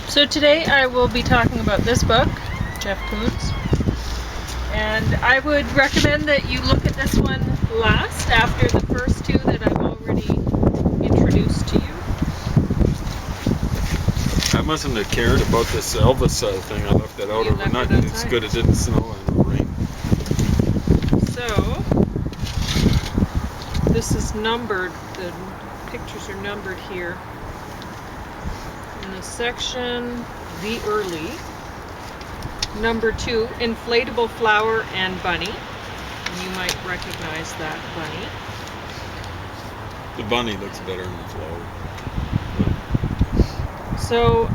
So today I will be talking about this book, Jeff Koons, and I would recommend that you look at this one last after the first two that I've already introduced to you. I mustn't have cared about this Elvis thing. I left it out You overnight. left it It's outside. good it didn't snow and rain. So, this is numbered, the pictures are numbered here. In the section, The Early, number 2, Inflatable Flower and Bunny. You might recognize that bunny. The bunny looks better than the flower. So,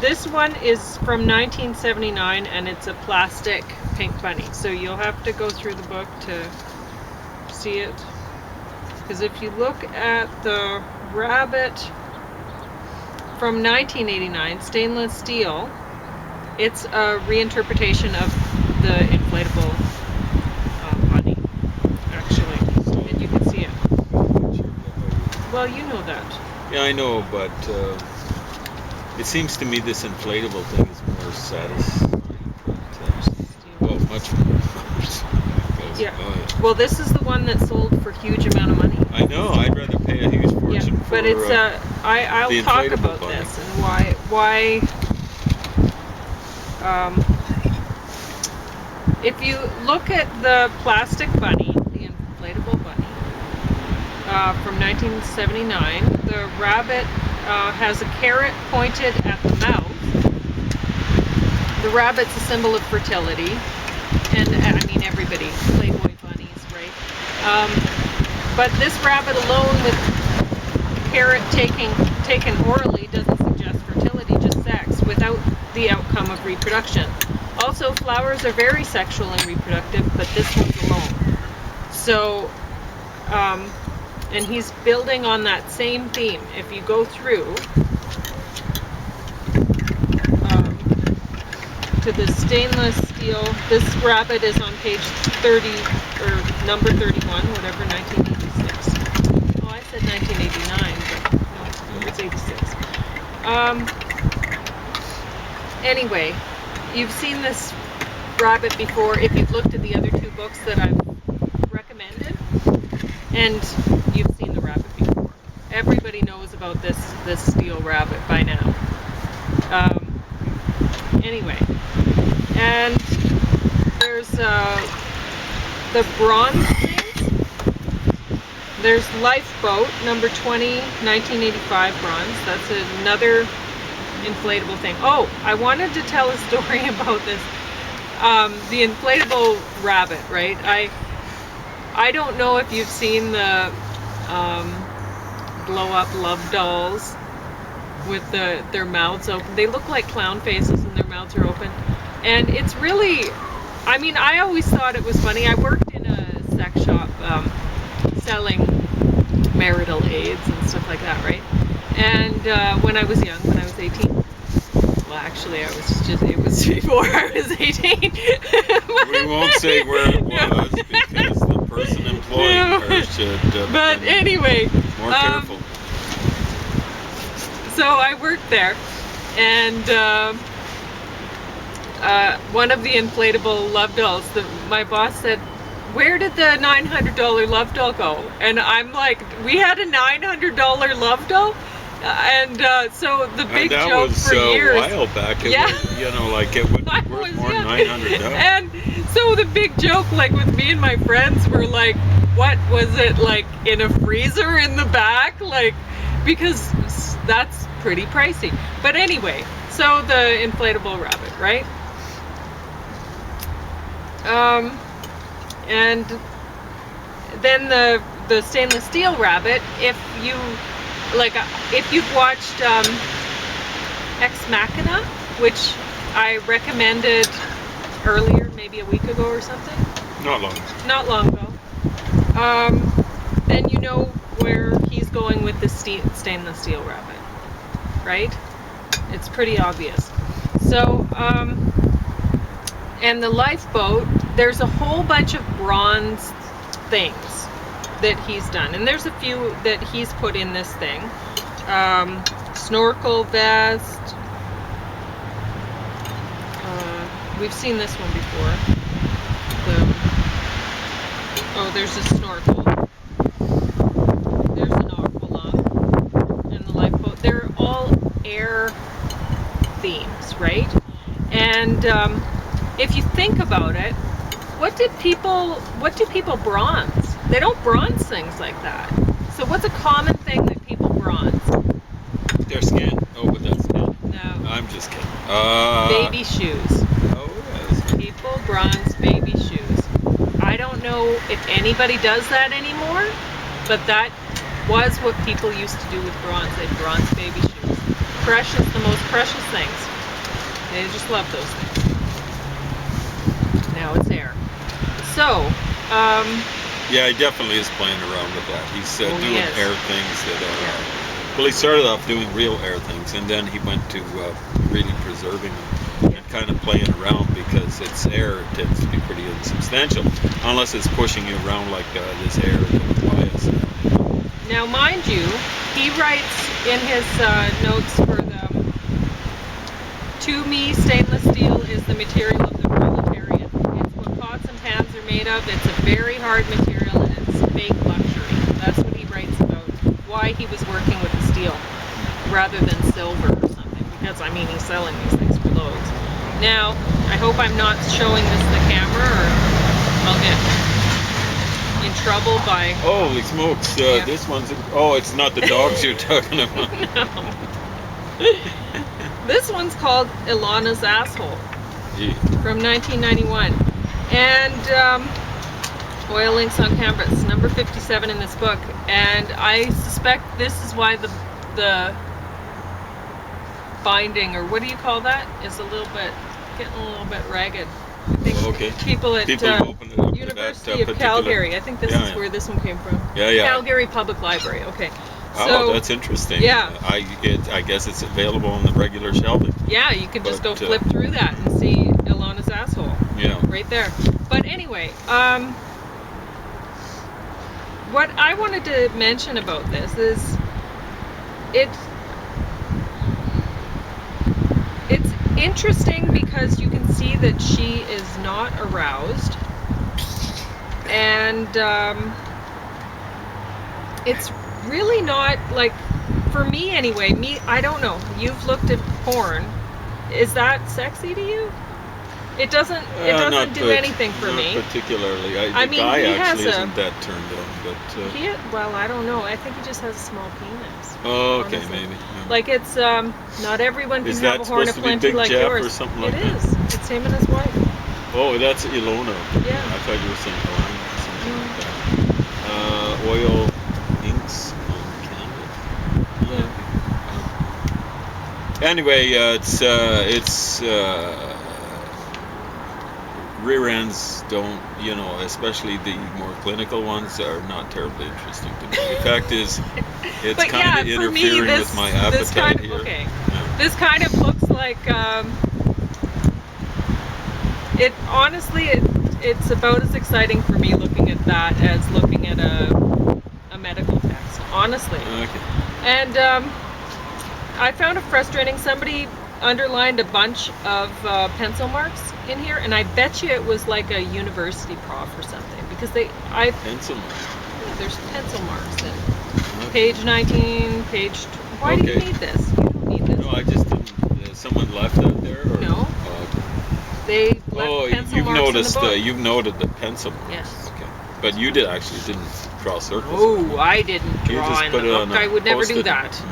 this one is from 1979 and it's a plastic pink bunny. So you'll have to go through the book to see it. Because if you look at the rabbit from 1989, stainless steel, it's a reinterpretation of the inflatable bunny, actually. And you can see it. Well, you know that. Yeah, I know, but it seems to me this inflatable thing is more satisfying. But, much more. Yeah. Well, this is the one that sold for a huge amount of money. I know. I'd rather pay a huge fortune for. But it's I'll the talk inflatable about bunny. this and why. If you look at the plastic bunny, the inflatable bunny, from 1979, the rabbit has a carrot pointed at the mouth. The rabbit's a symbol of fertility, and I mean everybody, Playboy bunnies, right? But this rabbit alone with carrot taken orally doesn't suggest fertility, just sex, without the outcome of reproduction. Also, flowers are very sexual and reproductive, but this one's alone. So, and he's building on that same theme. If you go through to the stainless steel, this rabbit is on page 30, or number 31, whatever, 1986. Oh, I said 1989, but no, it's 86. Anyway, you've seen this rabbit before if you've looked at the other two books that I've recommended, and you've seen the rabbit before. Everybody knows about this steel rabbit by now. Anyway, and there's the bronze things. There's Lifeboat, number 20, 1985 bronze. That's another inflatable thing. Oh, I wanted to tell a story about this. The inflatable rabbit, right? I don't know if you've seen the blow up love dolls with their mouths open. They look like clown faces and their mouths are open. And it's really, I mean, I always thought it was funny. I worked in a sex shop selling marital aids and stuff like that, right? And when I was young, when I was 18, well, actually, it was before I was 18. We won't say where it was because the person employing her should but anyway, more careful. So I worked there, and one of the inflatable love dolls, my boss said, "Where did the $900 love doll go?" And I'm like, "We had a $900 love doll?" And so the big joke for years. That was a while back. It was, you know, like it would be worth more than $900. And so the big joke, like with me and my friends, were like, "What was it, like in a freezer in the back?" Like, because that's pretty pricey. But anyway, so the inflatable rabbit, right? And then the stainless steel rabbit, if you've watched Ex Machina, which I recommended earlier, maybe a week ago or something. Not long ago. Then you know where he's going with the stainless steel rabbit, right? It's pretty obvious. So, and the Lifeboat, there's a whole bunch of bronze things that he's done, and there's a few that he's put in this thing. snorkel vest. We've seen this one before. There's a snorkel. There's an aqualung and the lifeboat. They're all air themes, right? And if you think about it, what do people bronze? They don't bronze things like that. So what's a common thing that people bronze? Their skin. Oh, but that's skin. No. I'm just kidding. Baby shoes. Oh, yes. People bronze baby shoes. I don't know if anybody does that anymore, but that was what people used to do with bronze. They'd bronze baby shoes. Precious, the most precious things. They just love those things. Now it's air. So, yeah, he definitely is playing around with that. He's doing yes. air things that well, he started off doing real air things, and then he went to really preserving them and kind of playing around, because it's air, it tends to be pretty insubstantial, unless it's pushing you around like this air that flies. Now, mind you, he writes in his notes for them, to me, stainless steel is the material of the proletariat. It's what pots and pans are made of. It's a very hard material, and it's fake luxury. That's what he writes about, why he was working with the steel rather than silver or something, because, I mean, he's selling these things for loads. Now, I hope I'm not showing this to the camera, or I'll get in trouble by... Holy smokes, this one's... Oh, it's not the dogs you're talking about. No. This one's called Ilana's Asshole. Gee. From 1991. And oil links on canvas, number 57 in this book. And I suspect this is why the binding, or what do you call that, is getting a little bit ragged. I think okay. People at open it up University to that, of Calgary, I think this is where this one came from. Yeah, yeah. Calgary Public Library, okay. Oh, So, that's interesting. Yeah. I guess it's available on the regular shelving. yeah, you could just go But, flip through that and see Ilana's Asshole. Yeah. Right there. But anyway, what I wanted to mention about this is it's interesting because you can see that she is not aroused, and it's really not, like, for me anyway, I don't know, you've looked at porn, is that sexy to you? It doesn't do anything for me. Not particularly. The I mean, guy he actually has isn't that turned on, but... well, I don't know. I think he just has a small penis. Oh, okay, honestly. maybe. Yeah. Like, it's, not everyone can Is have that a horn supposed of to be plenty Big like Jeff yours. or something like It that? is. It's him and his wife. Oh, that's Ilona. Yeah. I thought you were saying Ilona or something like that. Oil inks on canvas. Yeah. Anyway, it's rear ends don't, especially the more clinical ones, are not terribly interesting to me. The fact is, it's kind of interfering with my appetite here. Okay. Yeah. This kind of looks like, it honestly, it's about as exciting for me looking at that as looking at a medical text, honestly. Okay. And I found it frustrating. Somebody underlined a bunch of pencil marks in here, and I bet you it was like a university prof or something, because Pencil marks. yeah, there's pencil marks in page 19, why do you need this? You don't need this. No, I just didn't. Someone left that there? Or? No. They left pencil marks noticed, in the book. you've noted the pencil marks. Yes. Okay. But you actually didn't draw circles. Oh, I didn't You draw just in put the it book. on a I would never do Post-it. that.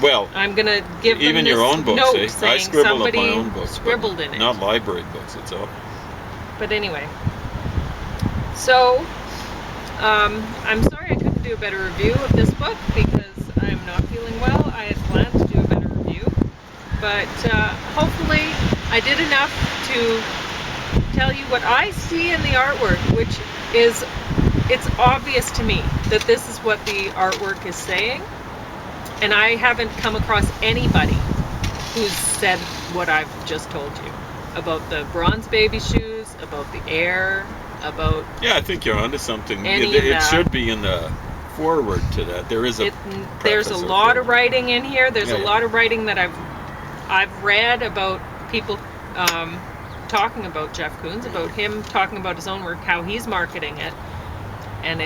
Well, I'm gonna give them even this your own books, note I saying scribbled up somebody my own books. scribbled in it. Not library books, it's all. But anyway, so I'm sorry I couldn't do a better review of this book because I'm not feeling well. I had planned to do a better review, but hopefully I did enough to tell you what I see in the artwork, which is, it's obvious to me that this is what the artwork is saying, and I haven't come across anybody who's said what I've just told you about the bronze baby shoes, about the air, about... Yeah, I think you're onto something. Any It of that. should be in the forward to that. There is a there's a preface or lot of foreword. writing in here. There's Yeah, a yeah. lot of writing that I've read about people talking about Jeff Koons, about him talking about his own work, how he's marketing it, and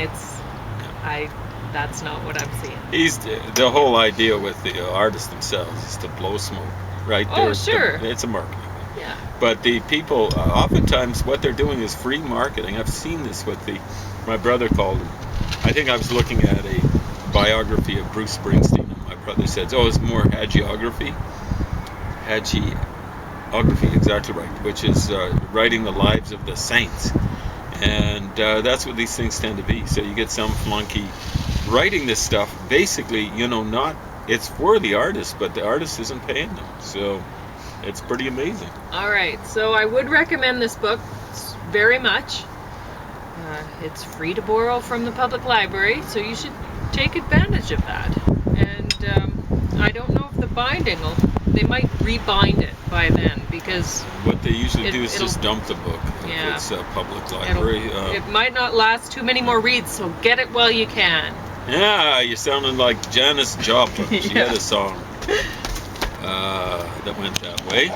that's not what I'm seeing. He's the whole idea with the artists themselves is to blow smoke, right? Oh, sure. It's a marketing. Yeah. But the people, oftentimes, what they're doing is free marketing. I've seen this with my brother called him. I think I was looking at a biography of Bruce Springsteen, and my brother said, "Oh, it's more hagiography." Hagiography, exactly right, which is writing the lives of the saints. And that's what these things tend to be. So you get some flunky writing this stuff, basically, it's for the artist, but the artist isn't paying them. So it's pretty amazing. All right, so I would recommend this book very much. It's free to borrow from the public library, so you should take advantage of that. And I don't know if the binding they might rebind it by then, because what they usually do is just dump the book if it's a public library. It might not last too many more reads, so get it while you can. Yeah, you're sounding like Janis Joplin. She had a song that went that way.